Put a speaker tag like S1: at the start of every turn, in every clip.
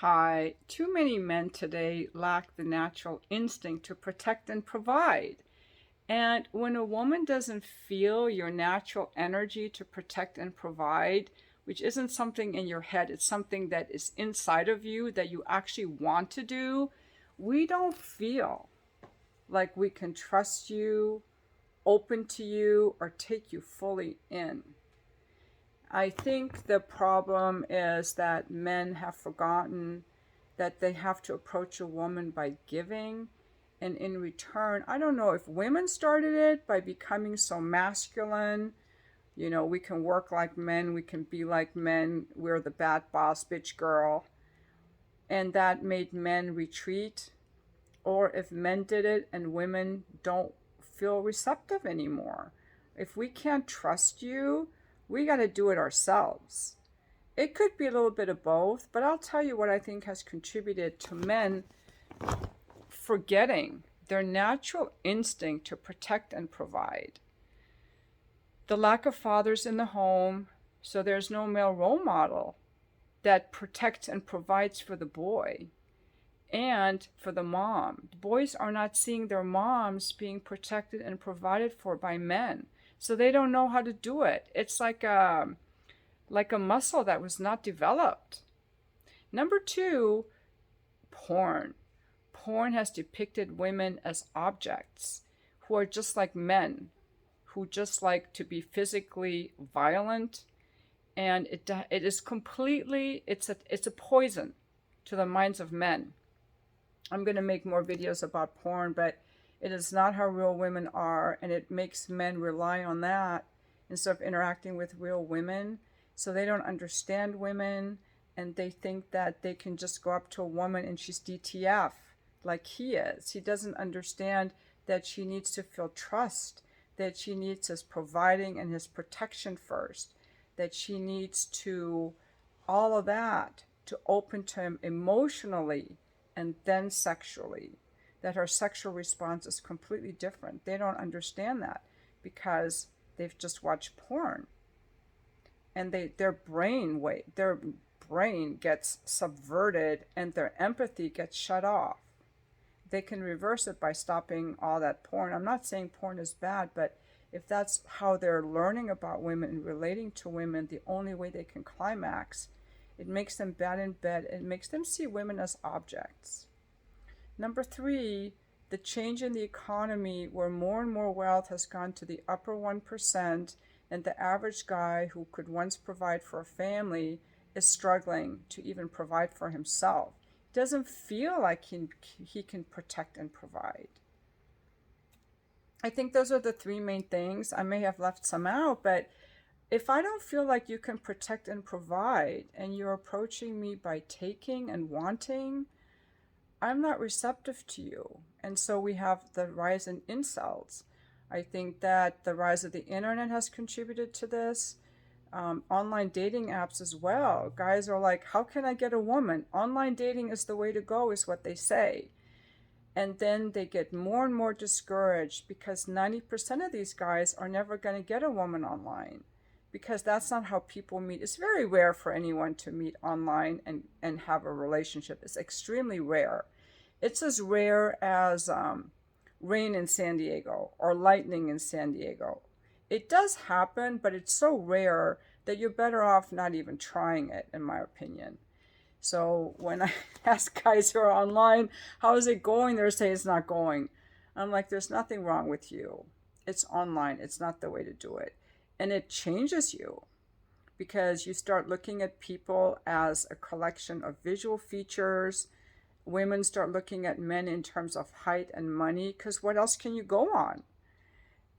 S1: Hi, too many men today lack the natural instinct to protect and provide. And when a woman doesn't feel your natural energy to protect and provide, which isn't something in your head, it's something that is inside of you that you actually want to do, we don't feel like we can trust you, open to you, or take you fully in. I think the problem is that men have forgotten that they have to approach a woman by giving. And in return, I don't know if women started it by becoming so masculine. You know, we can work like men, we can be like men, we're the bad boss bitch girl. And that made men retreat. Or if men did it and women don't feel receptive anymore. If we can't trust you, we got to do it ourselves. It could be a little bit of both, but I'll tell you what I think has contributed to men forgetting their natural instinct to protect and provide. The lack of fathers in the home, so there's no male role model that protects and provides for the boy and for the mom. Boys are not seeing their moms being protected and provided for by men, so they don't know how to do it. It's like a muscle that was not developed. Number two, porn. Porn has depicted women as objects who are just like men, who just like to be physically violent, and it is completely it's a poison to the minds of men. I'm going to make more videos about porn, but it is not how real women are, and it makes men rely on that instead of interacting with real women. So they don't understand women, and they think that they can just go up to a woman and she's DTF like he is. He doesn't understand that she needs to feel trust, that she needs his providing and his protection first, that she needs to all of that to open to him emotionally and then sexually, that her sexual response is completely different. They don't understand that because they've just watched porn, and their brain gets subverted and their empathy gets shut off. They can reverse it by stopping all that porn. I'm not saying porn is bad, but if that's how they're learning about women and relating to women, the only way they can climax, it makes them bad in bed. It makes them see women as objects. Number three, the change in the economy where more and more wealth has gone to the upper 1%, and the average guy who could once provide for a family is struggling to even provide for himself. He doesn't feel like he can protect and provide. I think those are the three main things. I may have left some out, but if I don't feel like you can protect and provide and you're approaching me by taking and wanting, I'm not receptive to you. And so we have the rise in incels. I think that the rise of the internet has contributed to this. Online dating apps as well. Guys are like, how can I get a woman? Online dating is the way to go, is what they say. And then they get more and more discouraged because 90% of these guys are never going to get a woman online, because that's not how people meet. It's very rare for anyone to meet online and have a relationship. It's extremely rare. It's as rare as rain in San Diego or lightning in San Diego. It does happen, but it's so rare that you're better off not even trying it, in my opinion. So when I ask guys who are online, how is it going? They're saying it's not going. I'm like, there's nothing wrong with you. It's online. It's not the way to do it. And it changes you because you start looking at people as a collection of visual features. Women start looking at men in terms of height and money, because what else can you go on?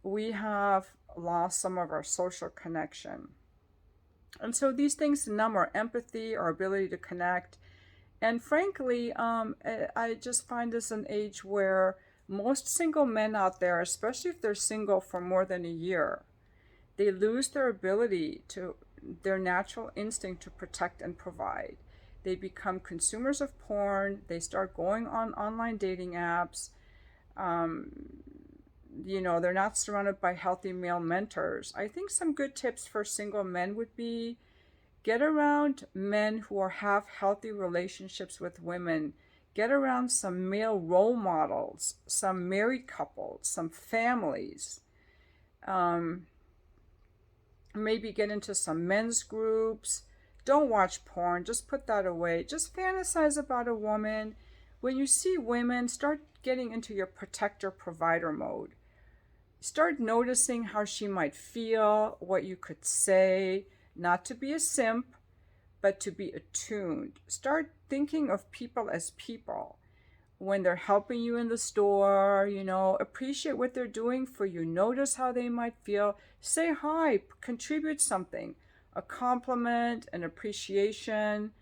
S1: We have lost some of our social connection. And so these things numb our empathy, our ability to connect. And frankly, I just find this an age where most single men out there, especially if they're single for more than a year, they lose their ability to, their natural instinct to protect and provide. They become consumers of porn. They start going on online dating apps. They're not surrounded by healthy male mentors. I think some good tips for single men would be Get around men who have healthy relationships with women. Get around some male role models, some married couples, some families. Maybe get into some men's groups. Don't watch porn. Just put that away. Just fantasize about a woman. When you see women, start getting into your protector provider mode. Start noticing how she might feel, what you could say, not to be a simp, but to be attuned. Start thinking of people as people. When they're helping you in the store, appreciate what they're doing for you. Notice how they might feel. Say hi, contribute something, a compliment, an appreciation,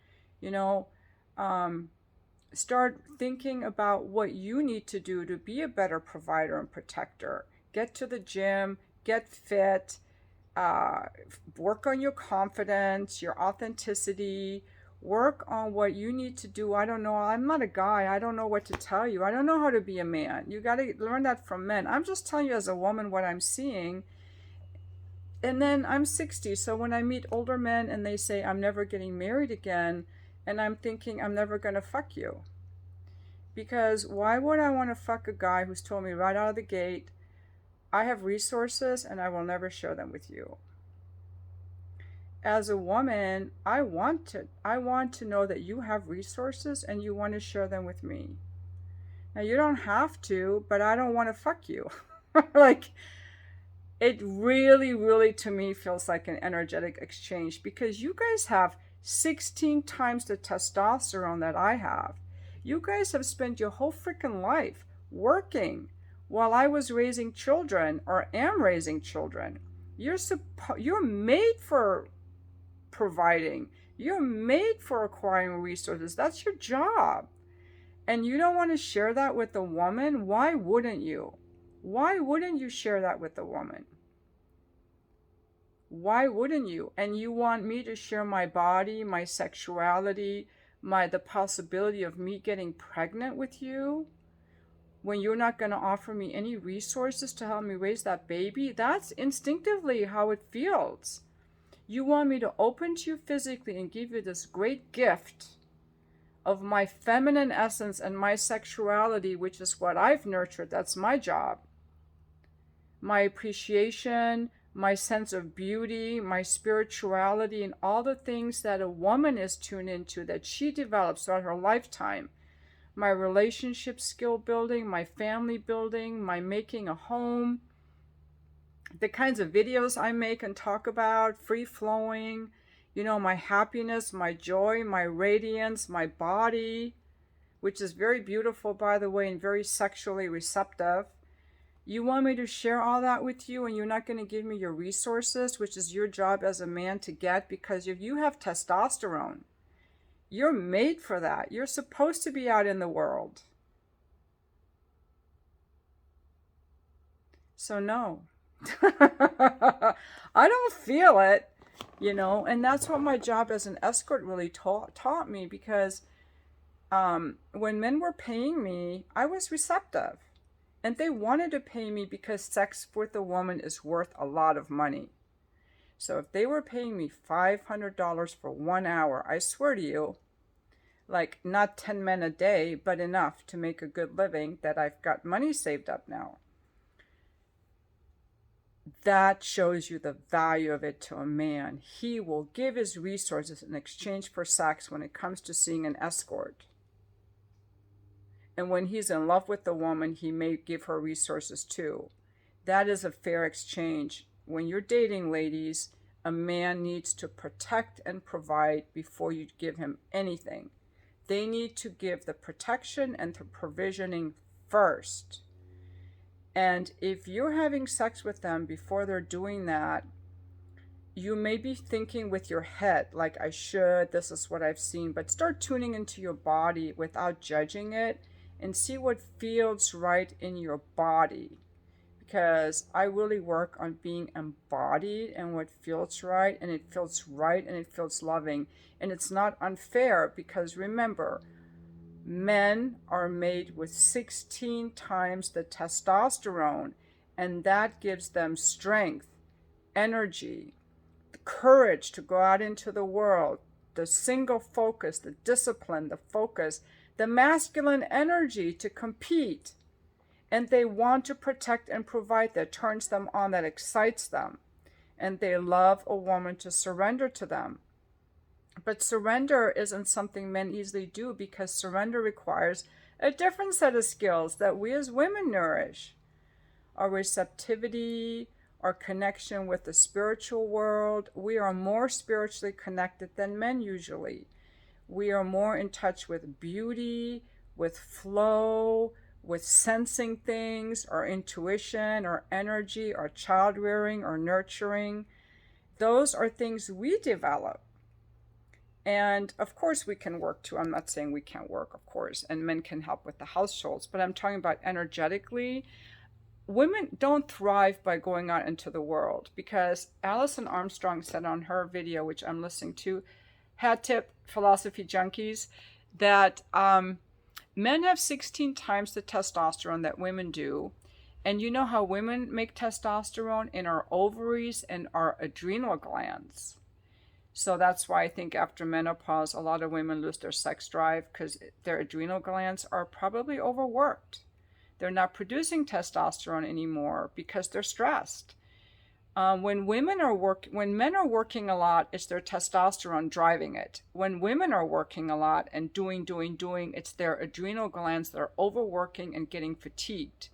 S1: start thinking about what you need to do to be a better provider and protector. Get to the gym, get fit, work on your confidence, your authenticity, work on what you need to do. I don't know. I'm not a guy. I don't know what to tell you. I don't know how to be a man. You got to learn that from men. I'm just telling you as a woman what I'm seeing. And then I'm 60. So when I meet older men and they say, I'm never getting married again, and I'm thinking, I'm never going to fuck you. Because why would I want to fuck a guy who's told me right out of the gate, I have resources and I will never share them with you? As a woman, I want to know that you have resources and you want to share them with me. Now you don't have to, but I don't want to fuck you. Like, it really, really to me feels like an energetic exchange, because you guys have 16 times the testosterone that I have. You guys have spent your whole freaking life working while I was raising children, or am raising children. You're made for providing. You're made for acquiring resources. That's your job. And you don't want to share that with a woman? Why wouldn't you? Why wouldn't you share that with a woman? Why wouldn't you? And you want me to share my body, my sexuality, the possibility of me getting pregnant with you, when you're not going to offer me any resources to help me raise that baby? That's instinctively how it feels. You want me to open to you physically and give you this great gift of my feminine essence and my sexuality, which is what I've nurtured. That's my job. My appreciation, my sense of beauty, my spirituality, and all the things that a woman is tuned into, that she develops throughout her lifetime. My relationship skill building, my family building, my making a home, the kinds of videos I make and talk about, free flowing, my happiness, my joy, my radiance, my body, which is very beautiful, by the way, and very sexually receptive. You want me to share all that with you, and you're not going to give me your resources, which is your job as a man to get, because if you have testosterone, you're made for that. You're supposed to be out in the world. So no. I don't feel it, and that's what my job as an escort really taught me, because when men were paying me, I was receptive, and they wanted to pay me because sex with a woman is worth a lot of money. So if they were paying me $500 for 1 hour, I swear to you, like not 10 men a day, but enough to make a good living, that I've got money saved up now. That shows you the value of it to a man. He will give his resources in exchange for sex when it comes to seeing an escort. And when he's in love with the woman, he may give her resources too. That is a fair exchange. When you're dating, ladies, a man needs to protect and provide before you give him anything. They need to give the protection and the provisioning first. And if you're having sex with them before they're doing that, you may be thinking with your head, like, I should, this is what I've seen, but start tuning into your body without judging it, and see what feels right in your body. Because I really work on being embodied and what feels right, and it feels right, and it feels loving. And it's not unfair, because remember, men are made with 16 times the testosterone, and that gives them strength, energy, courage to go out into the world, the single focus, the discipline, the focus, the masculine energy to compete. And they want to protect and provide. That turns them on, that excites them. And they love a woman to surrender to them. But surrender isn't something men easily do, because surrender requires a different set of skills that we as women nourish. Our receptivity, our connection with the spiritual world. We are more spiritually connected than men usually. We are more in touch with beauty, with flow, with sensing things, our intuition, our energy, our child rearing, our nurturing. Those are things we develop. And of course we can work too. I'm not saying we can't work, of course, and men can help with the households, but I'm talking about energetically. Women don't thrive by going out into the world, because Alison Armstrong said on her video, which I'm listening to, Hat Tip Philosophy Junkies, that men have 16 times the testosterone that women do. And you know how women make testosterone? In our ovaries and our adrenal glands. So that's why I think after menopause, a lot of women lose their sex drive, because their adrenal glands are probably overworked. They're not producing testosterone anymore because they're stressed. When men are working a lot, it's their testosterone driving it. When women are working a lot and doing, it's their adrenal glands that are overworking and getting fatigued,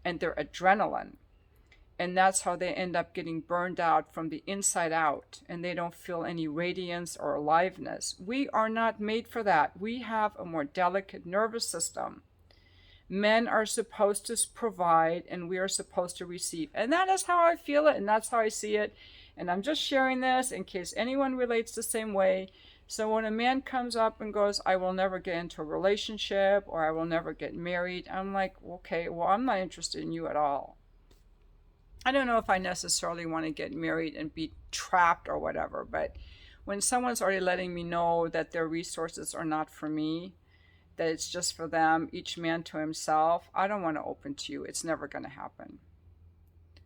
S1: and their adrenaline. And that's how they end up getting burned out from the inside out, and they don't feel any radiance or aliveness. We are not made for that. We have a more delicate nervous system. Men are supposed to provide, and we are supposed to receive. And that is how I feel it, and that's how I see it. And I'm just sharing this in case anyone relates the same way. So when a man comes up and goes, I will never get into a relationship, or I will never get married, I'm like, okay, well, I'm not interested in you at all. I don't know if I necessarily want to get married and be trapped or whatever, but when someone's already letting me know that their resources are not for me, that it's just for them, each man to himself, I don't want to open to you. It's never going to happen.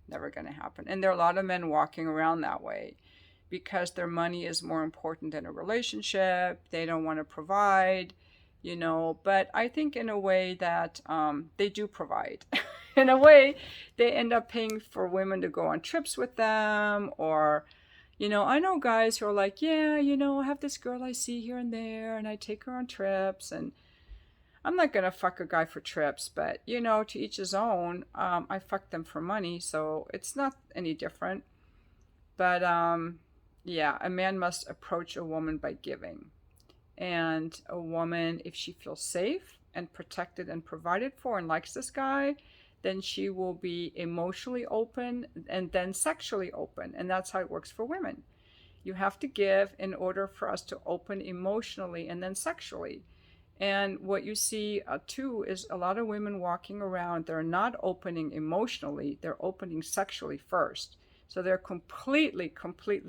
S1: Never going to happen. And there are a lot of men walking around that way because their money is more important than a relationship. They don't want to provide, but I think in a way that they do provide. In a way, they end up paying for women to go on trips with them, or, I know guys who are like, yeah, I have this girl I see here and there, and I take her on trips, and I'm not going to fuck a guy for trips, but, to each his own. I fuck them for money, so it's not any different. But, yeah, a man must approach a woman by giving. And a woman, if she feels safe and protected and provided for and likes this guy, then she will be emotionally open and then sexually open. And that's how it works for women. You have to give in order for us to open emotionally and then sexually. And what you see too is a lot of women walking around, they're not opening emotionally, they're opening sexually first. So they're completely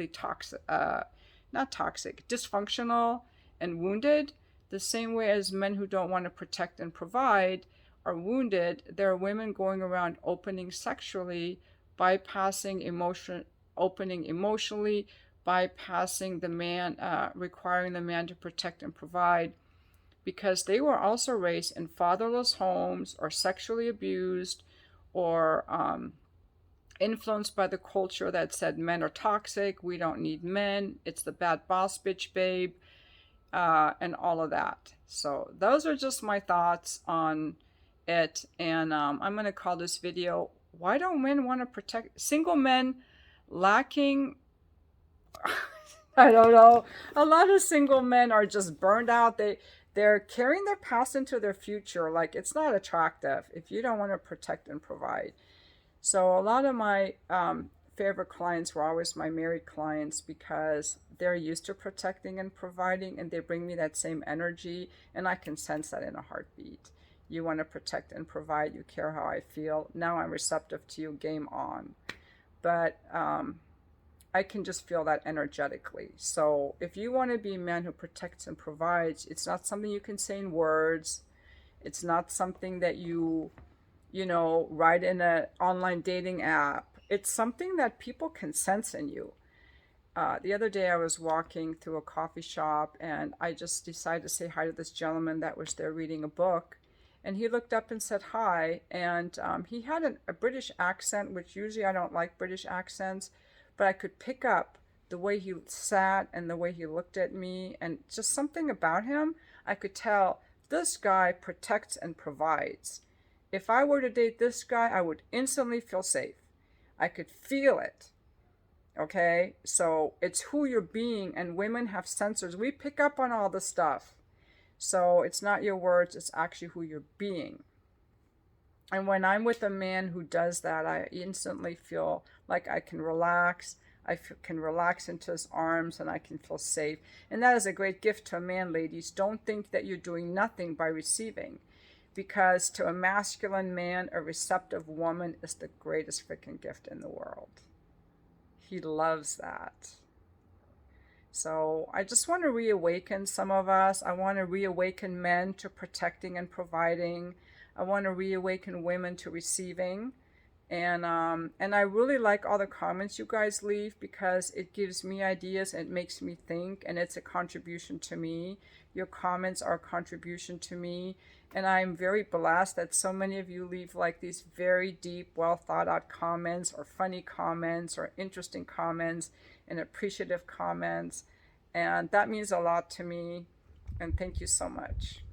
S1: toxic, not toxic, dysfunctional and wounded, the same way as men who don't want to protect and provide are wounded. There are women going around opening sexually, bypassing emotion, opening emotionally, bypassing the man, requiring the man to protect and provide, because they were also raised in fatherless homes or sexually abused, or influenced by the culture that said men are toxic, we don't need men, it's the bad boss bitch babe, and all of that. So those are just my thoughts on it. And I'm going to call this video, why don't men want to protect single men lacking? I don't know. A lot of single men are just burned out. They're carrying their past into their future. Like, it's not attractive if you don't want to protect and provide. So a lot of my favorite clients were always my married clients, because they're used to protecting and providing, and they bring me that same energy, and I can sense that in a heartbeat. You want to protect and provide, you care how I feel. Now I'm receptive to you, game on. But I can just feel that energetically. So if you want to be a man who protects and provides, it's not something you can say in words. It's not something that you write in an online dating app. It's something that people can sense in you. The other day I was walking through a coffee shop and I just decided to say hi to this gentleman that was there reading a book. And he looked up and said hi. And he had a British accent, which usually I don't like British accents, but I could pick up the way he sat and the way he looked at me and just something about him. I could tell this guy protects and provides. If I were to date this guy, I would instantly feel safe. I could feel it. Okay? So it's who you're being, and women have sensors. We pick up on all the stuff. So it's not your words, it's actually who you're being. And when I'm with a man who does that, I instantly feel like I can relax. Can relax into his arms and I can feel safe. And that is a great gift to a man, ladies. Don't think that you're doing nothing by receiving. Because to a masculine man, a receptive woman is the greatest freaking gift in the world. He loves that. So I just want to reawaken some of us. I want to reawaken men to protecting and providing. I want to reawaken women to receiving. And I really like all the comments you guys leave because it gives me ideas, it makes me think, and it's a contribution to me. Your comments are a contribution to me. And I'm very blessed that so many of you leave like these very deep, well thought out comments or funny comments or interesting comments and appreciative comments. And that means a lot to me. And thank you so much.